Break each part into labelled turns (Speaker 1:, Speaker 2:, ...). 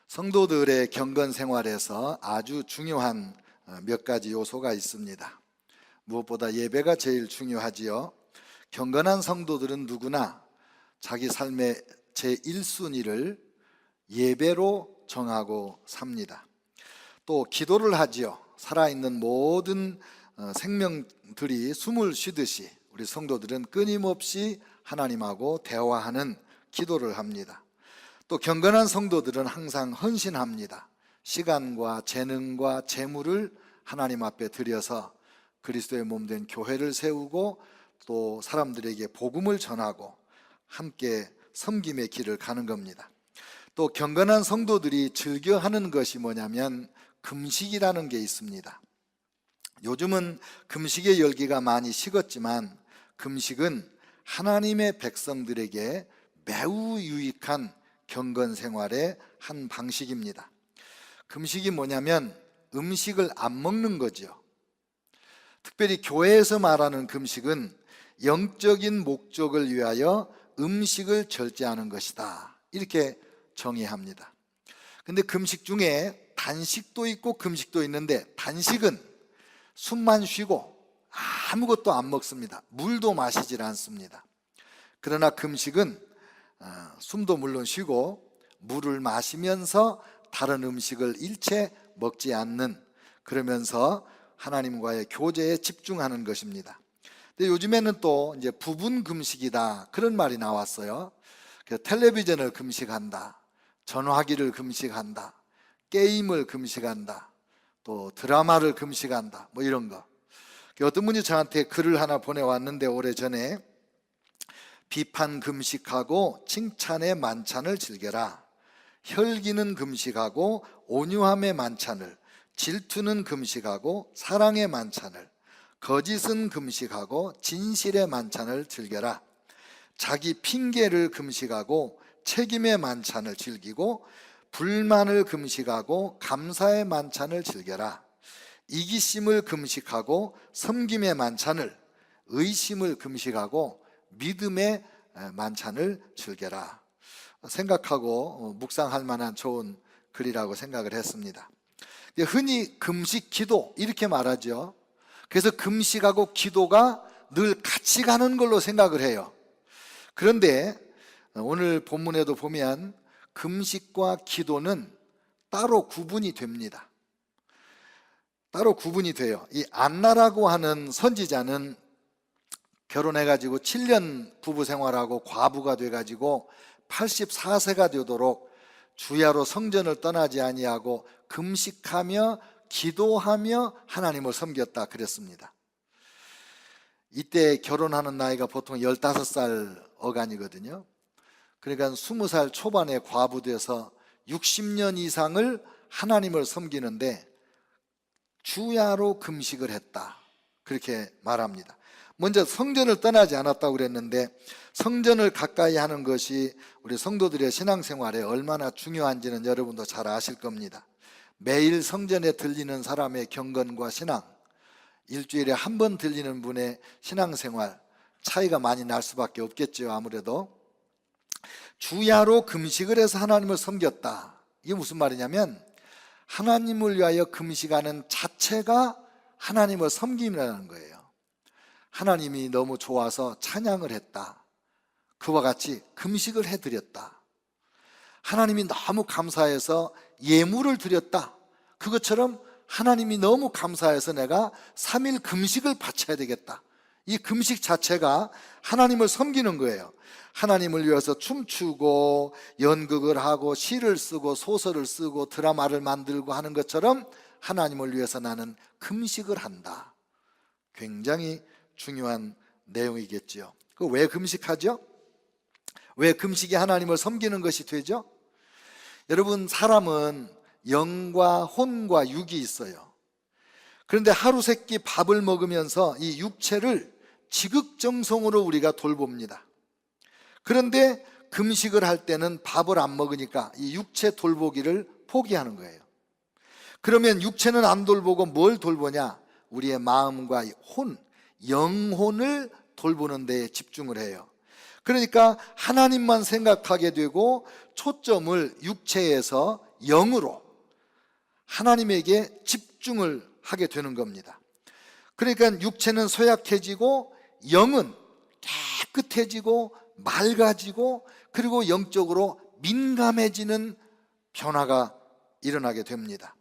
Speaker 1: 성도들의 경건 생활에서 아주 중요한 몇 가지 요소가 있습니다. 무엇보다 예배가 제일 중요하지요. 경건한 성도들은 누구나 자기 삶의 제1순위를 예배로 정하고 삽니다. 또 기도를 하지요. 살아있는 모든 생명들이 숨을 쉬듯이 우리 성도들은 끊임없이 하나님하고 대화하는 기도를 합니다. 또 경건한 성도들은 항상 헌신합니다. 시간과 재능과 재물을 하나님 앞에 드려서 그리스도의 몸된 교회를 세우고 또 사람들에게 복음을 전하고 함께 섬김의 길을 가는 겁니다. 또 경건한 성도들이 즐겨하는 것이 뭐냐면 금식이라는 게 있습니다. 요즘은 금식의 열기가 많이 식었지만 금식은 하나님의 백성들에게 매우 유익한 경건 생활의 한 방식입니다. 금식이 뭐냐면 음식을 안 먹는 거죠. 특별히 교회에서 말하는 금식은 영적인 목적을 위하여 음식을 절제하는 것이다, 이렇게 정의합니다. 근데 금식 중에 단식도 있고 금식도 있는데, 단식은 숨만 쉬고 아무것도 안 먹습니다. 물도 마시질 않습니다. 그러나 금식은 숨도 물론 쉬고 물을 마시면서 다른 음식을 일체 먹지 않는, 그러면서 하나님과의 교제에 집중하는 것입니다. 근데 요즘에는 또 이제 부분 금식이다, 그런 말이 나왔어요. 텔레비전을 금식한다, 전화기를 금식한다, 게임을 금식한다, 또 드라마를 금식한다, 뭐 이런 거. 어떤 분이 저한테 글을 하나 보내왔는데, 오래전에 비판 금식하고 칭찬의 만찬을 즐겨라. 혈기는 금식하고 온유함의 만찬을, 질투는 금식하고 사랑의 만찬을, 거짓은 금식하고 진실의 만찬을 즐겨라. 자기 핑계를 금식하고 책임의 만찬을 즐기고 불만을 금식하고 감사의 만찬을 즐겨라. 이기심을 금식하고 섬김의 만찬을, 의심을 금식하고 믿음의 만찬을 즐겨라. 생각하고 묵상할 만한 좋은 글이라고 생각을 했습니다. 흔히 금식, 기도 이렇게 말하죠. 그래서 금식하고 기도가 늘 같이 가는 걸로 생각을 해요. 그런데 오늘 본문에도 보면 금식과 기도는 따로 구분이 됩니다. 따로 구분이 돼요. 이 안나라고 하는 선지자는 결혼해가지고 7년 부부 생활하고 과부가 돼가지고 84세가 되도록 주야로 성전을 떠나지 아니하고 금식하며 기도하며 하나님을 섬겼다 그랬습니다. 이때 결혼하는 나이가 보통 15살 어간이거든요. 그러니까 20살 초반에 과부돼서 60년 이상을 하나님을 섬기는데 주야로 금식을 했다, 그렇게 말합니다. 먼저 성전을 떠나지 않았다고 그랬는데, 성전을 가까이 하는 것이 우리 성도들의 신앙생활에 얼마나 중요한지는 여러분도 잘 아실 겁니다. 매일 성전에 들리는 사람의 경건과 신앙, 일주일에 한 번 들리는 분의 신앙생활, 차이가 많이 날 수밖에 없겠죠. 아무래도 주야로 금식을 해서 하나님을 섬겼다, 이게 무슨 말이냐면 하나님을 위하여 금식하는 자체가 하나님을 섬김이라는 거예요. 하나님이 너무 좋아서 찬양을 했다, 그와 같이 금식을 해드렸다. 하나님이 너무 감사해서 예물을 드렸다, 그것처럼 하나님이 너무 감사해서 내가 3일 금식을 바쳐야 되겠다. 이 금식 자체가 하나님을 섬기는 거예요. 하나님을 위해서 춤추고 연극을 하고 시를 쓰고 소설을 쓰고 드라마를 만들고 하는 것처럼 하나님을 위해서 나는 금식을 한다. 굉장히 중요한 내용이겠죠. 왜 금식하죠? 왜 금식이 하나님을 섬기는 것이 되죠? 여러분, 사람은 영과 혼과 육이 있어요. 그런데 하루 세끼 밥을 먹으면서 이 육체를 지극정성으로 우리가 돌봅니다. 그런데 금식을 할 때는 밥을 안 먹으니까 이 육체 돌보기를 포기하는 거예요. 그러면 육체는 안 돌보고 뭘 돌보냐? 우리의 마음과 혼, 영혼을 돌보는 데에 집중을 해요. 그러니까 하나님만 생각하게 되고 초점을 육체에서 영으로 하나님에게 집중을 하게 되는 겁니다. 그러니까 육체는 소약해지고 영은 깨끗해지고 맑아지고 그리고 영적으로 민감해지는 변화가 일어나게 됩니다.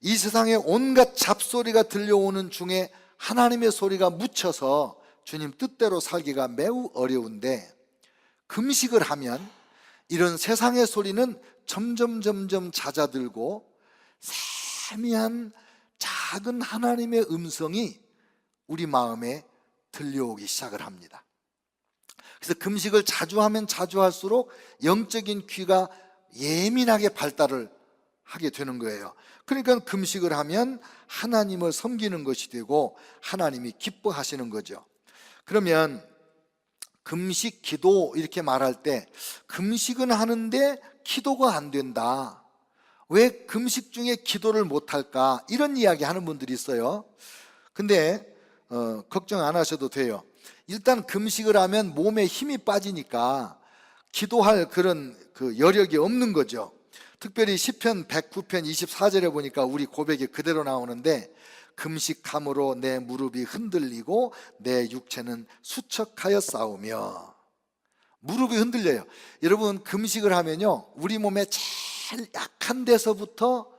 Speaker 1: 이 세상에 온갖 잡소리가 들려오는 중에 하나님의 소리가 묻혀서 주님 뜻대로 살기가 매우 어려운데, 금식을 하면 이런 세상의 소리는 점점 잦아들고 세미한 작은 하나님의 음성이 우리 마음에 들려오기 시작을 합니다. 그래서 금식을 자주 하면 자주 할수록 영적인 귀가 예민하게 발달을 하게 되는 거예요. 그러니까 금식을 하면 하나님을 섬기는 것이 되고 하나님이 기뻐하시는 거죠. 그러면 금식, 기도 이렇게 말할 때 금식은 하는데 기도가 안 된다, 왜 금식 중에 기도를 못할까, 이런 이야기 하는 분들이 있어요. 근데 걱정 안 하셔도 돼요. 일단 금식을 하면 몸에 힘이 빠지니까 기도할 그런 여력이 없는 거죠. 특별히 시편 109편 24절에 보니까 우리 고백이 그대로 나오는데, 금식함으로 내 무릎이 흔들리고 내 육체는 수척하여 싸우며. 무릎이 흔들려요. 여러분, 금식을 하면요, 우리 몸에 제일 약한 데서부터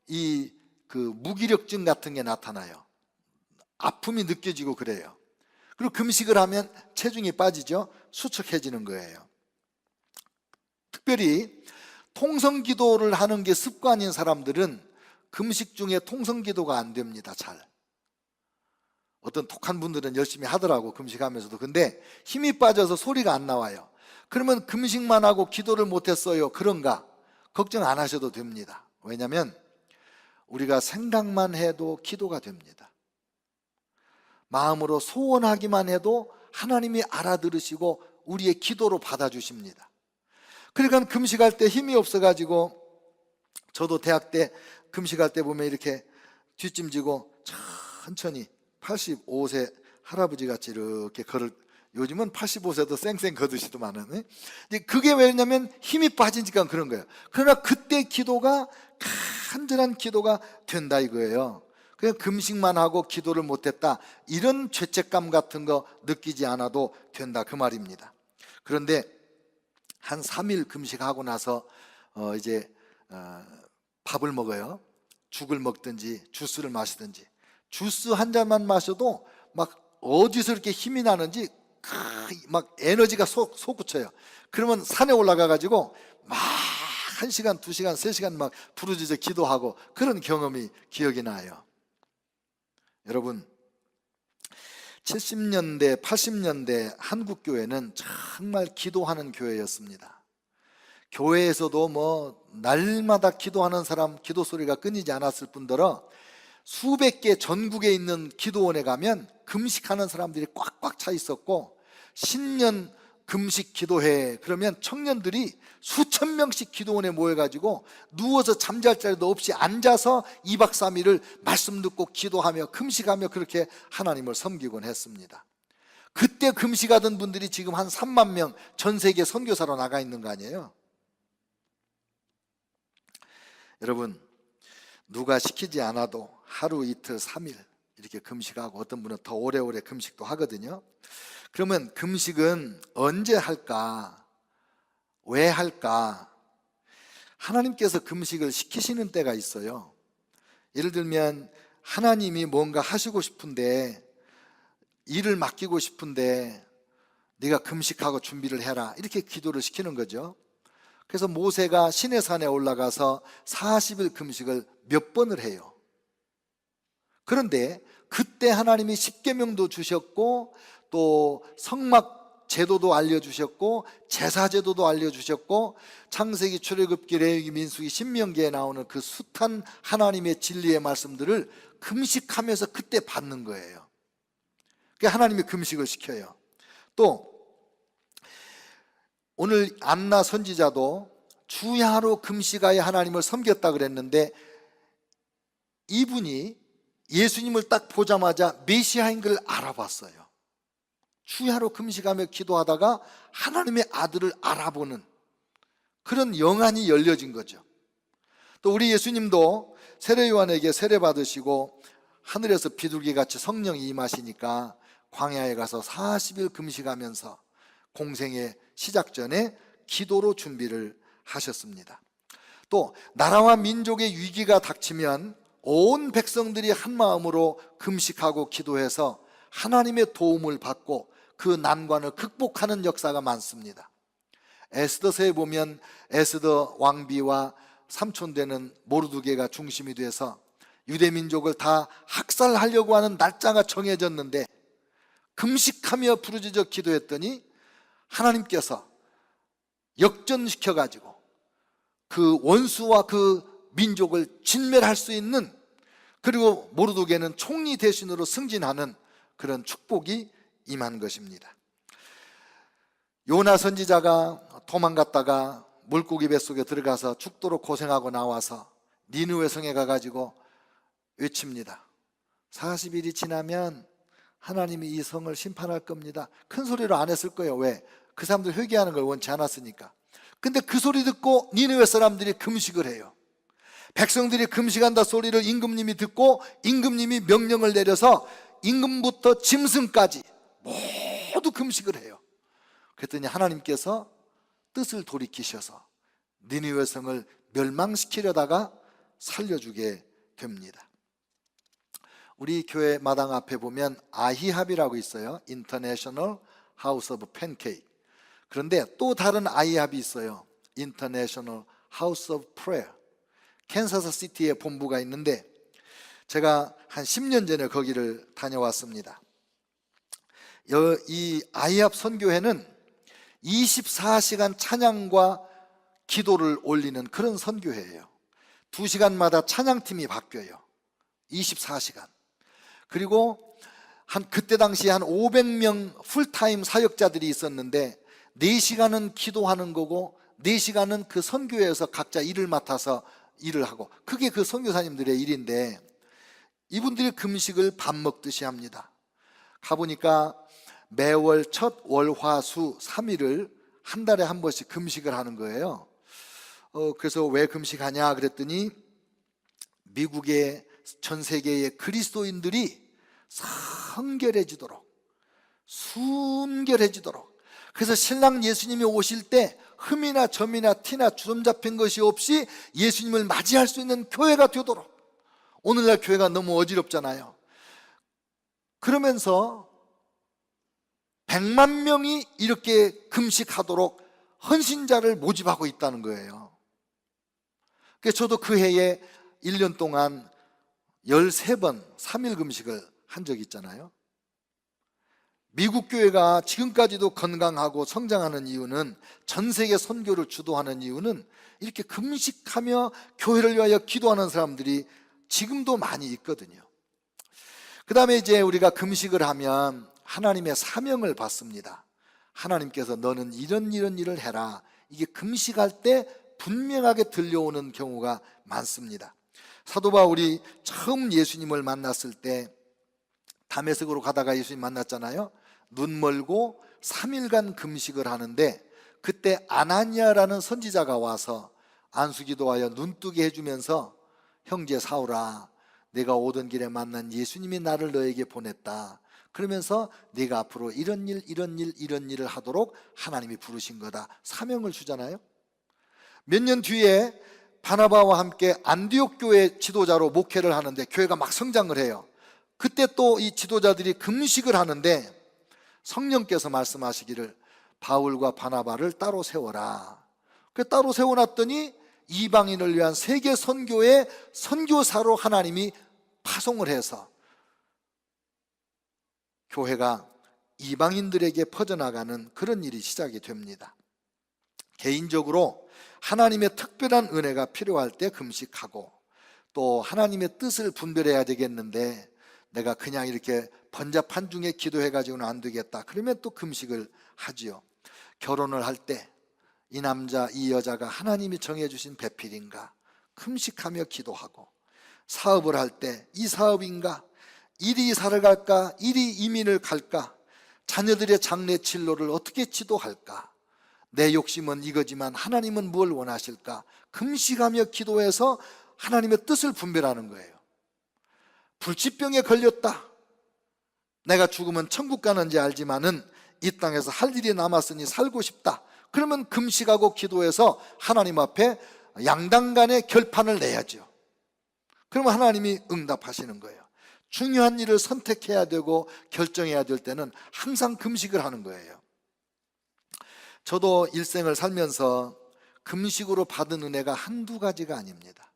Speaker 1: 이 무기력증 같은 게 나타나요. 아픔이 느껴지고 그래요. 그리고 금식을 하면 체중이 빠지죠. 수척해지는 거예요. 특별히 통성기도를 하는 게 습관인 사람들은 금식 중에 통성기도가 안 됩니다. 잘. 어떤 독한 분들은 열심히 하더라고, 금식하면서도. 근데 힘이 빠져서 소리가 안 나와요. 그러면 금식만 하고 기도를 못했어요, 그런가? 걱정 안 하셔도 됩니다. 왜냐하면 우리가 생각만 해도 기도가 됩니다. 마음으로 소원하기만 해도 하나님이 알아들으시고 우리의 기도로 받아주십니다. 그러니까 금식할 때 힘이 없어가지고, 저도 대학 때 금식할 때 보면 이렇게 뒷짐지고 천천히 85세 할아버지 같이 이렇게 요즘은 85세도 쌩쌩 걷으시더만은. 그게 왜냐면 힘이 빠지니까 그런 거예요. 그러나 그때 기도가 간절한 기도가 된다 이거예요. 그냥 금식만 하고 기도를 못했다, 이런 죄책감 같은 거 느끼지 않아도 된다, 그 말입니다. 그런데 한 3일 금식하고 나서 이제 밥을 먹어요. 죽을 먹든지 주스를 마시든지. 주스 한 잔만 마셔도 막 어디서 이렇게 힘이 나는지 막 에너지가 솟구쳐요. 그러면 산에 올라가 가지고 막 1시간, 2시간, 3시간 막 부르짖어 기도하고 그런 경험이 기억이 나요. 여러분, 70년대, 80년대 한국 교회는 정말 기도하는 교회였습니다. 교회에서도 뭐 날마다 기도하는 사람 기도 소리가 끊이지 않았을 뿐더러 수백 개 전국에 있는 기도원에 가면 금식하는 사람들이 꽉꽉 차 있었고, 신년 금식 기도회 그러면 청년들이 수천 명씩 기도원에 모여가지고 누워서 잠잘 자리도 없이 앉아서 2박 3일을 말씀 듣고 기도하며 금식하며 그렇게 하나님을 섬기곤 했습니다. 그때 금식하던 분들이 지금 한 3만 명 전 세계 선교사로 나가 있는 거 아니에요? 여러분, 누가 시키지 않아도 하루 이틀 3일 이렇게 금식하고, 어떤 분은 더 오래오래 금식도 하거든요. 그러면 금식은 언제 할까? 왜 할까? 하나님께서 금식을 시키시는 때가 있어요. 예를 들면 하나님이 뭔가 하시고 싶은데, 일을 맡기고 싶은데 네가 금식하고 준비를 해라, 이렇게 기도를 시키는 거죠. 그래서 모세가 시내산에 올라가서 40일 금식을 몇 번을 해요. 그런데 그때 하나님이 십계명도 주셨고 또 성막 제도도 알려주셨고 제사 제도도 알려주셨고, 창세기, 출애굽기, 레위기, 민수기, 신명기에 나오는 그 숱한 하나님의 진리의 말씀들을 금식하면서 그때 받는 거예요. 그러니까 하나님이 금식을 시켜요. 또 오늘 안나 선지자도 주야로 금식하여 하나님을 섬겼다 그랬는데, 이분이 예수님을 딱 보자마자 메시아인 걸 알아봤어요. 주야로 금식하며 기도하다가 하나님의 아들을 알아보는 그런 영안이 열려진 거죠. 또 우리 예수님도 세례 요한에게 세례 받으시고 하늘에서 비둘기같이 성령이 임하시니까 광야에 가서 40일 금식하면서 공생의 시작 전에 기도로 준비를 하셨습니다. 또 나라와 민족의 위기가 닥치면 온 백성들이 한 마음으로 금식하고 기도해서 하나님의 도움을 받고 그 난관을 극복하는 역사가 많습니다. 에스더서에 보면 에스더 왕비와 삼촌되는 모르드게가 중심이 돼서 유대 민족을 다 학살하려고 하는 날짜가 정해졌는데 금식하며 부르짖어 기도했더니 하나님께서 역전시켜가지고 그 원수와 그 민족을 진멸할 수 있는, 그리고 모르드게는 총리 대신으로 승진하는 그런 축복이 임한 것입니다. 요나 선지자가 도망갔다가 물고기 뱃속에 들어가서 죽도록 고생하고 나와서 니느웨 성에 가가지고 외칩니다. 40일이 지나면 하나님이 이 성을 심판할 겁니다. 큰 소리로 안 했을 거예요. 왜? 그 사람들 회개하는 걸 원치 않았으니까. 근데 그 소리 듣고 니느웨 사람들이 금식을 해요. 백성들이 금식한다 소리를 임금님이 듣고 임금님이 명령을 내려서 임금부터 짐승까지 모두 금식을 해요. 그랬더니 하나님께서 뜻을 돌이키셔서 니느웨 성을 멸망시키려다가 살려주게 됩니다. 우리 교회 마당 앞에 보면 아히합이라고 있어요. International House of Pancake. 그런데 또 다른 아히합이 있어요. International House of Prayer. 캔사스 시티에 본부가 있는데 제가 한 10년 전에 거기를 다녀왔습니다. 이 아히합 선교회는 24시간 찬양과 기도를 올리는 그런 선교회예요. 2시간마다 찬양팀이 바뀌어요. 24시간. 그리고 그때 당시에 한 500명 풀타임 사역자들이 있었는데 4시간은 기도하는 거고 4시간은 그 선교회에서 각자 일을 맡아서 일을 하고, 그게 그 선교사님들의 일인데 이분들이 금식을 밥 먹듯이 합니다. 가보니까 매월 첫 월, 화, 수 3일을 한 달에 한 번씩 금식을 하는 거예요. 그래서 왜 금식하냐 그랬더니 미국의 전 세계의 그리스도인들이 성결해지도록, 순결해지도록. 그래서 신랑 예수님이 오실 때 흠이나 점이나 티나 주름 잡힌 것이 없이 예수님을 맞이할 수 있는 교회가 되도록. 오늘날 교회가 너무 어지럽잖아요. 그러면서 100만 명이 이렇게 금식하도록 헌신자를 모집하고 있다는 거예요. 그래서 저도 그 해에 1년 동안 13번 3일 금식을 한 적이 있잖아요. 미국 교회가 지금까지도 건강하고 성장하는 이유는, 전 세계 선교를 주도하는 이유는 이렇게 금식하며 교회를 위하여 기도하는 사람들이 지금도 많이 있거든요. 그 다음에 이제 우리가 금식을 하면 하나님의 사명을 받습니다. 하나님께서 너는 이런 일을 해라. 이게 금식할 때 분명하게 들려오는 경우가 많습니다. 사도 바울이 처음 예수님을 만났을 때 다메섹으로 가다가 예수님 만났잖아요. 눈 멀고 3일간 금식을 하는데 그때 아나니아라는 선지자가 와서 안수기도하여 눈뜨게 해주면서 형제 사울아, 내가 오던 길에 만난 예수님이 나를 너에게 보냈다. 그러면서 네가 앞으로 이런 일을 하도록 하나님이 부르신 거다. 사명을 주잖아요. 몇 년 뒤에 바나바와 함께 안디옥 교회 지도자로 목회를 하는데 교회가 막 성장을 해요. 그때 또 이 지도자들이 금식을 하는데 성령께서 말씀하시기를 바울과 바나바를 따로 세워라. 그 따로 세워놨더니 이방인을 위한 세계 선교의 선교사로 하나님이 파송을 해서 교회가 이방인들에게 퍼져나가는 그런 일이 시작이 됩니다. 개인적으로 하나님의 특별한 은혜가 필요할 때 금식하고, 또 하나님의 뜻을 분별해야 되겠는데 내가 그냥 이렇게 번잡한 중에 기도해가지고는 안 되겠다. 그러면 또 금식을 하지요. 결혼을 할 때 이 남자 이 여자가 하나님이 정해주신 배필인가 금식하며 기도하고, 사업을 할 때 이 사업인가, 일이 이사를 갈까, 일이 이민을 갈까, 자녀들의 장래 진로를 어떻게 지도할까, 내 욕심은 이거지만 하나님은 뭘 원하실까? 금식하며 기도해서 하나님의 뜻을 분별하는 거예요. 불치병에 걸렸다. 내가 죽으면 천국 가는지 알지만은 이 땅에서 할 일이 남았으니 살고 싶다. 그러면 금식하고 기도해서 하나님 앞에 양당간의 결판을 내야죠. 그러면 하나님이 응답하시는 거예요. 중요한 일을 선택해야 되고 결정해야 될 때는 항상 금식을 하는 거예요. 저도 일생을 살면서 금식으로 받은 은혜가 한두 가지가 아닙니다.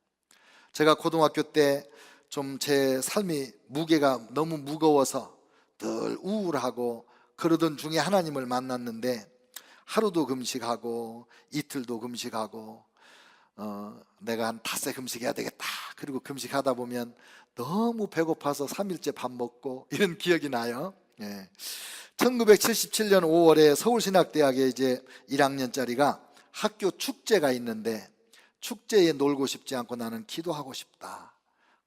Speaker 1: 제가 고등학교 때 좀 제 삶이 무게가 너무 무거워서 늘 우울하고 그러던 중에 하나님을 만났는데, 하루도 금식하고 이틀도 금식하고 내가 한 닷새 금식해야 되겠다. 그리고 금식하다 보면 너무 배고파서 3일째 밥 먹고 이런 기억이 나요. 1977년 5월에 서울신학대학에 이제 1학년짜리가 학교 축제가 있는데, 축제에 놀고 싶지 않고 나는 기도하고 싶다,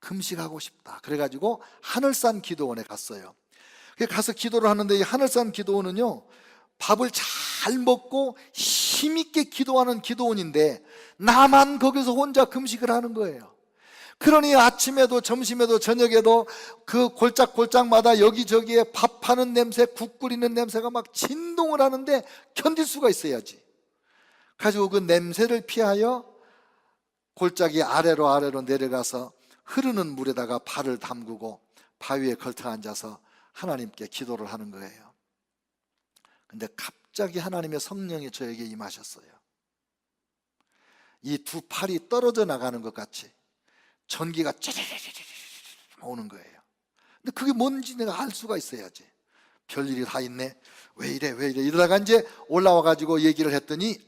Speaker 1: 금식하고 싶다. 그래가지고 하늘산 기도원에 갔어요. 가서 기도를 하는데, 이 하늘산 기도원은요, 밥을 잘 먹고 힘있게 기도하는 기도원인데 나만 거기서 혼자 금식을 하는 거예요. 그러니 아침에도 점심에도 저녁에도 그 골짝골짝마다 여기저기에 밥하는 냄새, 국 끓이는 냄새가 막 진동을 하는데 견딜 수가 있어야지. 가지고 그 냄새를 피하여 골짜기 아래로 내려가서 흐르는 물에다가 발을 담그고 바위에 걸터 앉아서 하나님께 기도를 하는 거예요. 근데 갑자기 하나님의 성령이 저에게 임하셨어요. 이 두 팔이 떨어져 나가는 것 같이 전기가 찌리리리리 오는 거예요. 근데 그게 뭔지 내가 알 수가 있어야지. 별일이 다 있네. 왜 이래 이러다가 이제 올라와 가지고 얘기를 했더니,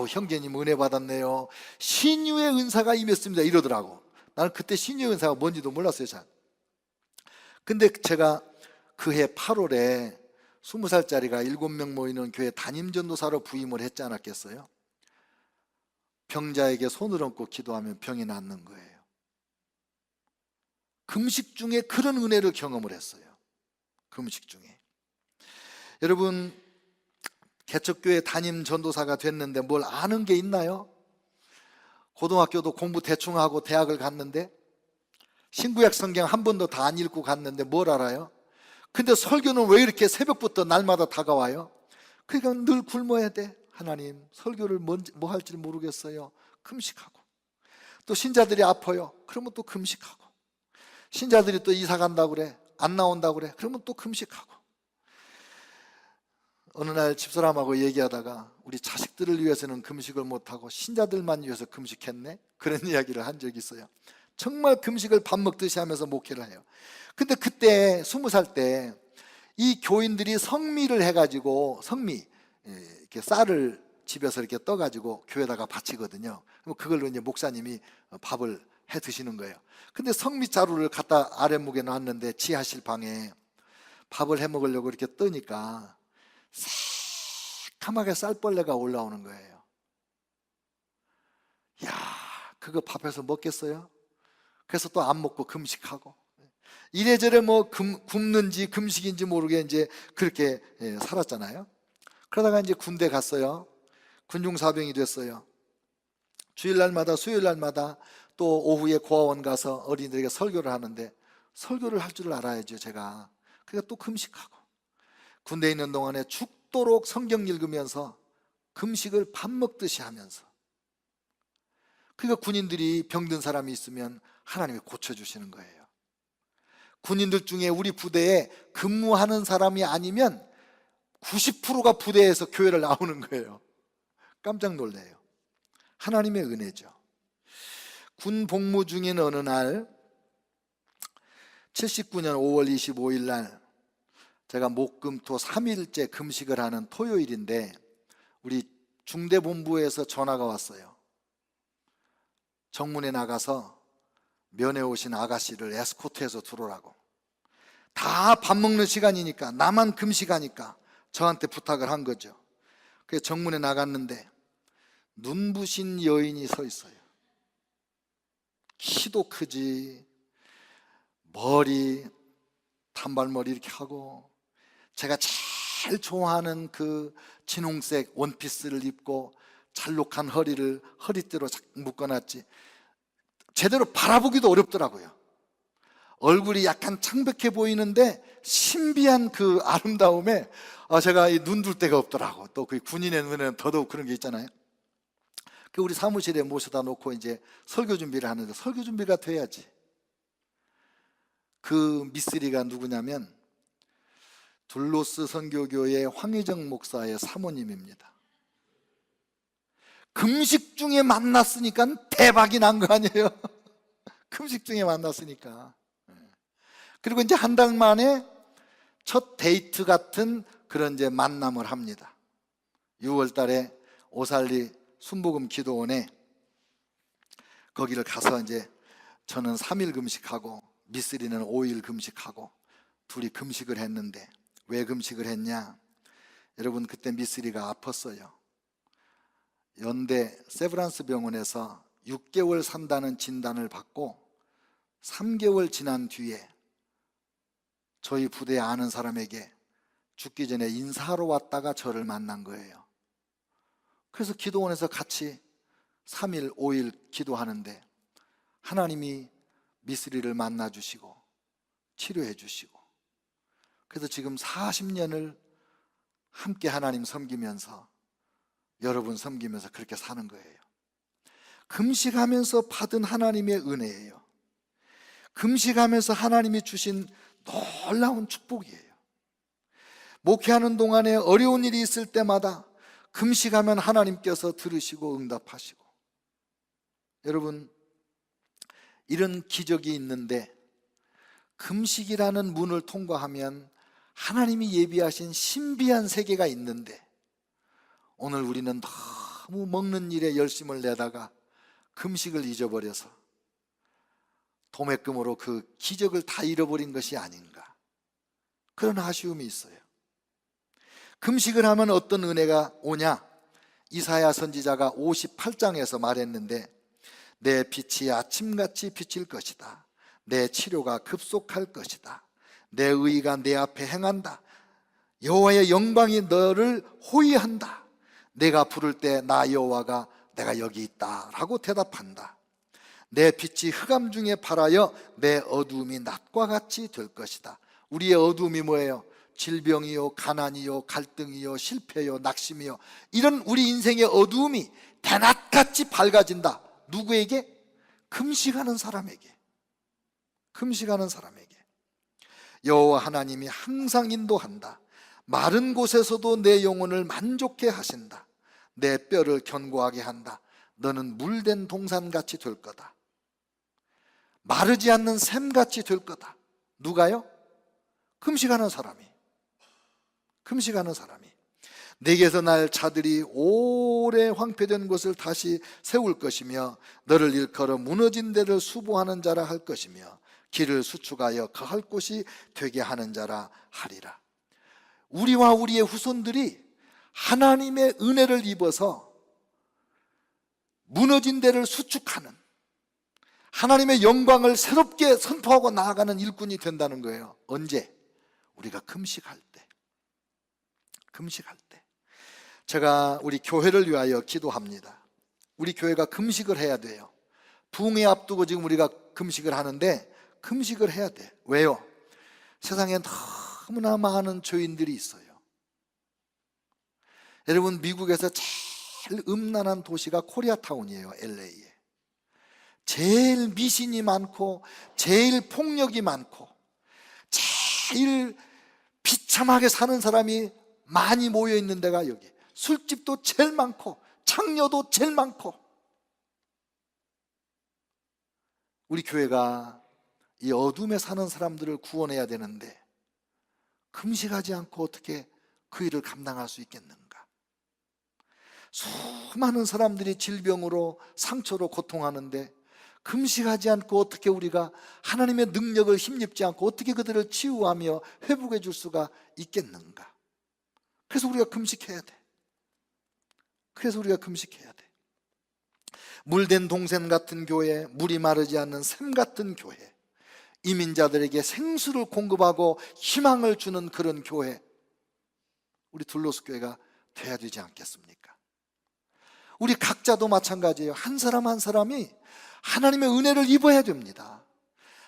Speaker 1: 형제님 은혜 받았네요. 신유의 은사가 임했습니다 이러더라고. 나는 그때 신유의 은사가 뭔지도 몰랐어요 잘. 근데 제가 그해 8월에 20살짜리가 7명 모이는 교회 담임전도사로 부임을 했지 않았겠어요? 병자에게 손을 얹고 기도하면 병이 낫는 거예요. 금식 중에 그런 은혜를 경험을 했어요. 금식 중에. 여러분, 개척교회 담임전도사가 됐는데 뭘 아는 게 있나요? 고등학교도 공부 대충 하고 대학을 갔는데 신구약 성경 한 번도 다 안 읽고 갔는데 뭘 알아요? 근데 설교는 왜 이렇게 새벽부터 날마다 다가와요? 그러니까 늘 굶어야 돼. 하나님, 설교를 뭐 할지 모르겠어요. 금식하고. 또 신자들이 아파요. 그러면 또 금식하고. 신자들이 또 이사 간다고 그래. 안 나온다고 그래. 그러면 또 금식하고. 어느 날 집사람하고 얘기하다가 우리 자식들을 위해서는 금식을 못하고 신자들만 위해서 금식했네? 그런 이야기를 한 적이 있어요. 정말 금식을 밥 먹듯이 하면서 목회를 해요. 근데 그때 20살 때 이 교인들이 성미를 해가지고, 성미 이렇게 쌀을 집에서 이렇게 떠가지고 교회다가 바치거든요. 그럼 그걸로 이제 목사님이 밥을 해 드시는 거예요. 근데 성미 자루를 갖다 아랫목에 놨는데 지하실 방에 밥을 해 먹으려고 이렇게 뜨니까 새카맣게 쌀벌레가 올라오는 거예요. 야, 그거 밥해서 먹겠어요? 그래서 또 안 먹고 금식하고, 이래저래 뭐 굶는지 금식인지 모르게 이제 그렇게 살았잖아요. 그러다가 이제 군대 갔어요. 군중사병이 됐어요. 주일날마다 수요일날마다 또 오후에 고아원 가서 어린이들에게 설교를 하는데, 설교를 할 줄 알아야죠 제가. 그러니까 또 금식하고, 군대에 있는 동안에 죽도록 성경 읽으면서 금식을 밥 먹듯이 하면서, 그러니까 군인들이 병든 사람이 있으면 하나님이 고쳐주시는 거예요. 군인들 중에 우리 부대에 근무하는 사람이 아니면 90%가 부대에서 교회를 나오는 거예요. 깜짝 놀래요. 하나님의 은혜죠. 군 복무 중인 어느 날 79년 5월 25일 날 제가 목금토 3일째 금식을 하는 토요일인데 우리 중대본부에서 전화가 왔어요. 정문에 나가서 면회 오신 아가씨를 에스코트해서 들어오라고. 다 밥 먹는 시간이니까 나만 금식하니까 저한테 부탁을 한 거죠. 그래서 정문에 나갔는데 눈부신 여인이 서 있어요. 키도 크지, 머리 단발머리 이렇게 하고, 제가 제일 좋아하는 그 진홍색 원피스를 입고 잘록한 허리를 허리띠로 묶어놨지, 제대로 바라보기도 어렵더라고요. 얼굴이 약간 창백해 보이는데 신비한 그 아름다움에 제가 눈 둘 데가 없더라고. 또 그 군인의 눈에는 더더욱 그런 게 있잖아요. 그 우리 사무실에 모셔다 놓고 이제 설교 준비를 하는데, 설교 준비가 돼야지. 그 미쓰리가 누구냐면 둘로스 선교교회 황희정 목사의 사모님입니다. 금식 중에 만났으니까 대박이 난 거 아니에요? 금식 중에 만났으니까. 그리고 이제 한 달 만에 첫 데이트 같은 그런 이제 만남을 합니다. 6월 달에 오살리 순복음 기도원에 거기를 가서 이제 저는 3일 금식하고 미쓰리는 5일 금식하고 둘이 금식을 했는데, 왜 금식을 했냐? 여러분, 그때 미쓰리가 아팠어요. 연대 세브란스 병원에서 6개월 산다는 진단을 받고 3개월 지난 뒤에 저희 부대에 아는 사람에게 죽기 전에 인사하러 왔다가 저를 만난 거예요. 그래서 기도원에서 같이 3일, 5일 기도하는데 하나님이 미쓰리를 만나 주시고 치료해 주시고, 그래서 지금 40년을 함께 하나님 섬기면서, 여러분 섬기면서 그렇게 사는 거예요. 금식하면서 받은 하나님의 은혜예요. 금식하면서 하나님이 주신 놀라운 축복이에요. 목회하는 동안에 어려운 일이 있을 때마다 금식하면 하나님께서 들으시고 응답하시고, 여러분, 이런 기적이 있는데 금식이라는 문을 통과하면 하나님이 예비하신 신비한 세계가 있는데, 오늘 우리는 너무 먹는 일에 열심을 내다가 금식을 잊어버려서 도매금으로 그 기적을 다 잃어버린 것이 아닌가, 그런 아쉬움이 있어요. 금식을 하면 어떤 은혜가 오냐? 이사야 선지자가 58장에서 말했는데, 내 빛이 아침같이 비칠 것이다. 내 치료가 급속할 것이다. 내 의가 내 앞에 행한다. 여호와의 영광이 너를 호위한다. 내가 부를 때 나 여호와가 내가 여기 있다 라고 대답한다. 내 빛이 흑암 중에 발하여 내 어두움이 낮과 같이 될 것이다. 우리의 어두움이 뭐예요? 질병이요, 가난이요, 갈등이요, 실패요, 낙심이요, 이런 우리 인생의 어두움이 대낮같이 밝아진다. 누구에게? 금식하는 사람에게. 금식하는 사람에게. 여호와 하나님이 항상 인도한다. 마른 곳에서도 내 영혼을 만족해 하신다. 내 뼈를 견고하게 한다. 너는 물된 동산같이 될 거다. 마르지 않는 샘같이 될 거다. 누가요? 금식하는 사람이. 금식하는 사람이. 내게서 날 자들이 오래 황폐된 곳을 다시 세울 것이며, 너를 일컬어 무너진 데를 수보하는 자라 할 것이며, 길을 수축하여 거할 곳이 되게 하는 자라 하리라. 우리와 우리의 후손들이 하나님의 은혜를 입어서 무너진 데를 수축하는, 하나님의 영광을 새롭게 선포하고 나아가는 일꾼이 된다는 거예요. 언제? 우리가 금식할 때. 금식할 때. 제가 우리 교회를 위하여 기도합니다. 우리 교회가 금식을 해야 돼요. 부흥회 앞두고 지금 우리가 금식을 하는데 금식을 해야 돼. 왜요? 세상에 너무나 많은 죄인들이 있어요. 여러분, 미국에서 제일 음란한 도시가 코리아타운이에요. LA에. 제일 미신이 많고 제일 폭력이 많고 제일 비참하게 사는 사람이 많이 모여 있는 데가 여기. 술집도 제일 많고 창녀도 제일 많고. 우리 교회가 이 어둠에 사는 사람들을 구원해야 되는데 금식하지 않고 어떻게 그 일을 감당할 수 있겠는가? 수많은 사람들이 질병으로 상처로 고통하는데 금식하지 않고 어떻게 우리가 하나님의 능력을 힘입지 않고 어떻게 그들을 치유하며 회복해 줄 수가 있겠는가? 그래서 우리가 금식해야 돼. 그래서 우리가 금식해야 돼. 물된 동산 같은 교회, 물이 마르지 않는 샘 같은 교회, 이민자들에게 생수를 공급하고 희망을 주는 그런 교회, 우리 둘로스 교회가 돼야 되지 않겠습니까? 우리 각자도 마찬가지예요. 한 사람 한 사람이 하나님의 은혜를 입어야 됩니다.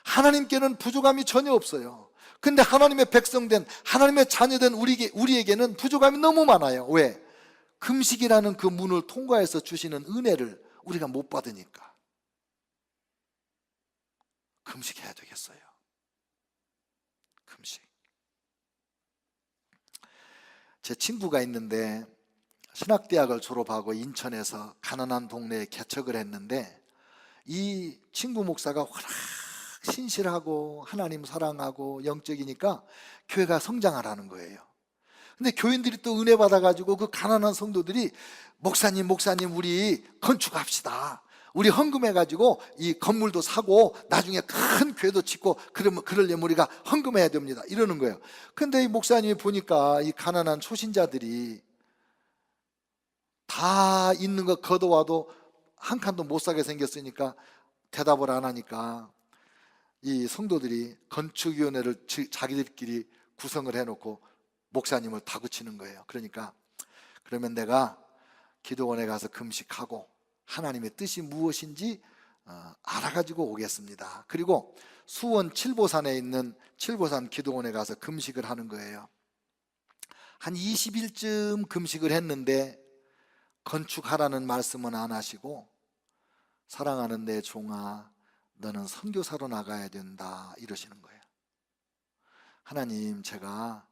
Speaker 1: 하나님께는 부족함이 전혀 없어요. 근데 하나님의 백성된, 하나님의 자녀된 우리에게는 부족함이 너무 많아요. 왜? 금식이라는 그 문을 통과해서 주시는 은혜를 우리가 못 받으니까. 금식해야 되겠어요. 금식. 제 친구가 있는데 신학대학을 졸업하고 인천에서 가난한 동네에 개척을 했는데, 이 친구 목사가 워낙 신실하고 하나님 사랑하고 영적이니까 교회가 성장하라는 거예요. 근데 교인들이 또 은혜 받아가지고 그 가난한 성도들이 목사님 우리 건축합시다, 우리 헌금해가지고 이 건물도 사고 나중에 큰 교회도 짓고 그러려면 우리가 헌금해야 됩니다, 이러는 거예요. 근데 이 목사님이 보니까 이 가난한 초신자들이 다 있는 거 걷어와도 한 칸도 못 사게 생겼으니까 대답을 안 하니까 이 성도들이 건축위원회를 자기들끼리 구성을 해놓고 목사님을 다그치는 거예요. 그러니까 그러면 내가 기도원에 가서 금식하고 하나님의 뜻이 무엇인지 알아가지고 오겠습니다. 그리고 수원 칠보산에 있는 칠보산 기도원에 가서 금식을 하는 거예요. 한 20일쯤 금식을 했는데 건축하라는 말씀은 안 하시고, 사랑하는 내 종아 너는 선교사로 나가야 된다, 이러시는 거예요. 하나님, 제가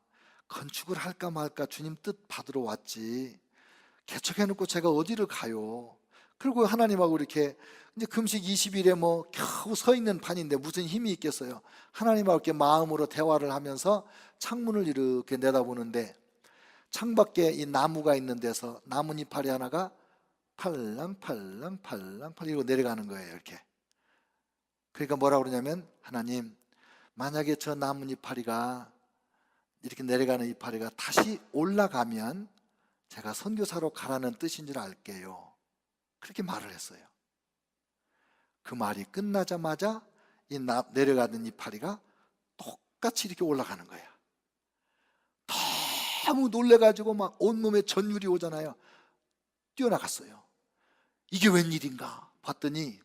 Speaker 1: 건축을 할까 말까 주님 뜻 받으러 왔지 개척해놓고 제가 어디를 가요? 그리고 하나님하고 이렇게 이제 금식 20일에 뭐 겨우 서 있는 판인데 무슨 힘이 있겠어요? 하나님하고 이렇게 마음으로 대화를 하면서 창문을 이렇게 내다보는데, 창밖에 이 나무가 있는 데서 나뭇잎파리 하나가 팔랑팔랑 이러고 내려가는 거예요. 이렇게. 그러니까 뭐라고 그러냐면, 하나님, 만약에 저 나뭇잎파리가 이렇게 내려가는 이파리가 다시 올라가면 제가 선교사로 가라는 뜻인 줄 알게요. 그렇게 말을 했어요. 그 말이 끝나자마자 이 내려가는 이파리가 똑같이 이렇게 올라가는 거예요. 너무 놀래가지고 막 온몸에 전율이 오잖아요. 뛰어나갔어요. 이게 웬일인가 봤더니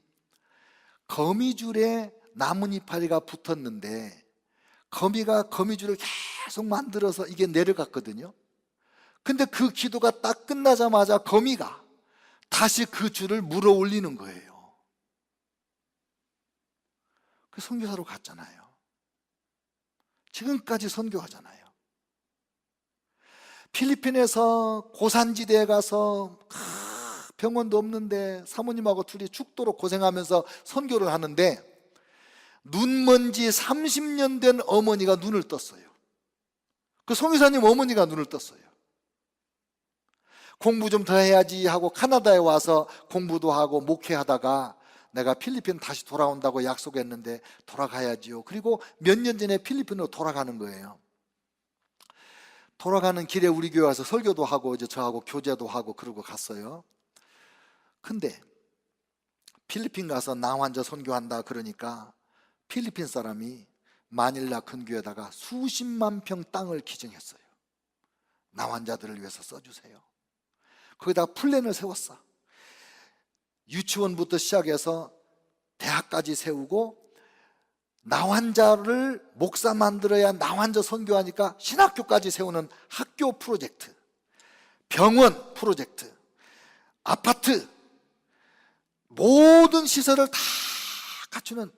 Speaker 1: 거미줄에 나뭇잎파리가 붙었는데, 거미가 거미줄을 계속 만들어서 이게 내려갔거든요. 근데 그 기도가 딱 끝나자마자 거미가 다시 그 줄을 물어 올리는 거예요. 그 선교사로 갔잖아요. 지금까지 선교하잖아요. 필리핀에서 고산지대에 가서 병원도 없는데 사모님하고 둘이 죽도록 고생하면서 선교를 하는데, 눈먼 지 30년 된 어머니가 눈을 떴어요. 그 선교사님 어머니가 눈을 떴어요. 공부 좀 더 해야지 하고 카나다에 와서 공부도 하고 목회하다가, 내가 필리핀 다시 돌아온다고 약속했는데 돌아가야지요. 그리고 몇 년 전에 필리핀으로 돌아가는 거예요. 돌아가는 길에 우리 교회 와서 설교도 하고 이제 저하고 교제도 하고 그러고 갔어요. 근데 필리핀 가서 나환자 선교한다 그러니까 필리핀 사람이 마닐라 근교에다가 수십만 평 땅을 기증했어요. 나환자들을 위해서 써주세요. 거기다 플랜을 세웠어. 유치원부터 시작해서 대학까지 세우고, 나환자를 목사 만들어야 나환자 선교하니까 신학교까지 세우는 학교 프로젝트, 병원 프로젝트, 아파트, 모든 시설을 다 갖추는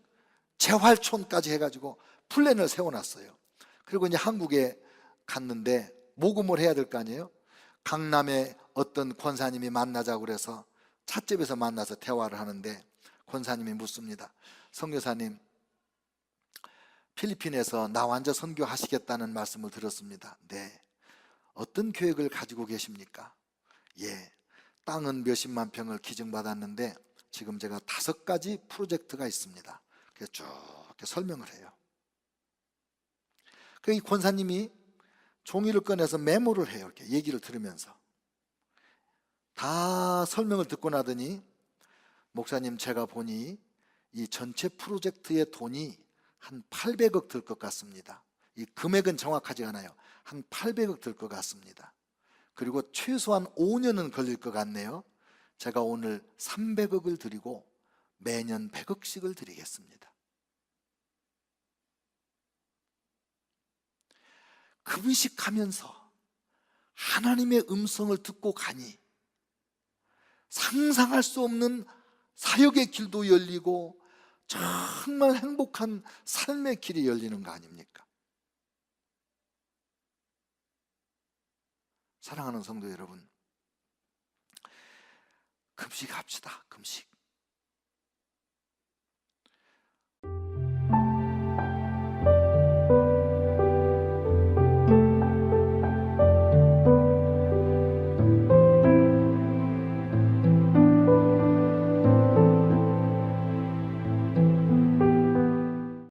Speaker 1: 재활촌까지 해가지고 플랜을 세워놨어요. 그리고 이제 한국에 갔는데 모금을 해야 될 거 아니에요. 강남에 어떤 권사님이 만나자고 그래서 찻집에서 만나서 대화를 하는데, 권사님이 묻습니다. 선교사님, 필리핀에서 나환자 선교하시겠다는 말씀을 들었습니다. 네. 어떤 계획을 가지고 계십니까? 예, 땅은 몇십만 평을 기증받았는데 지금 제가 5가지 프로젝트가 있습니다. 그래서 쭉 이렇게 설명을 해요. 이 권사님이 종이를 꺼내서 메모를 해요. 이렇게 얘기를 들으면서 다 설명을 듣고 나더니, 목사님, 제가 보니 이 전체 프로젝트의 돈이 한 800억 들 것 같습니다. 이 금액은 정확하지 않아요. 한 800억 들 것 같습니다. 그리고 최소한 5년은 걸릴 것 같네요. 제가 오늘 300억을 드리고 매년 100억씩을 드리겠습니다. 금식하면서 하나님의 음성을 듣고 가니 상상할 수 없는 사역의 길도 열리고 정말 행복한 삶의 길이 열리는 거 아닙니까? 사랑하는 성도 여러분, 금식합시다. 금식.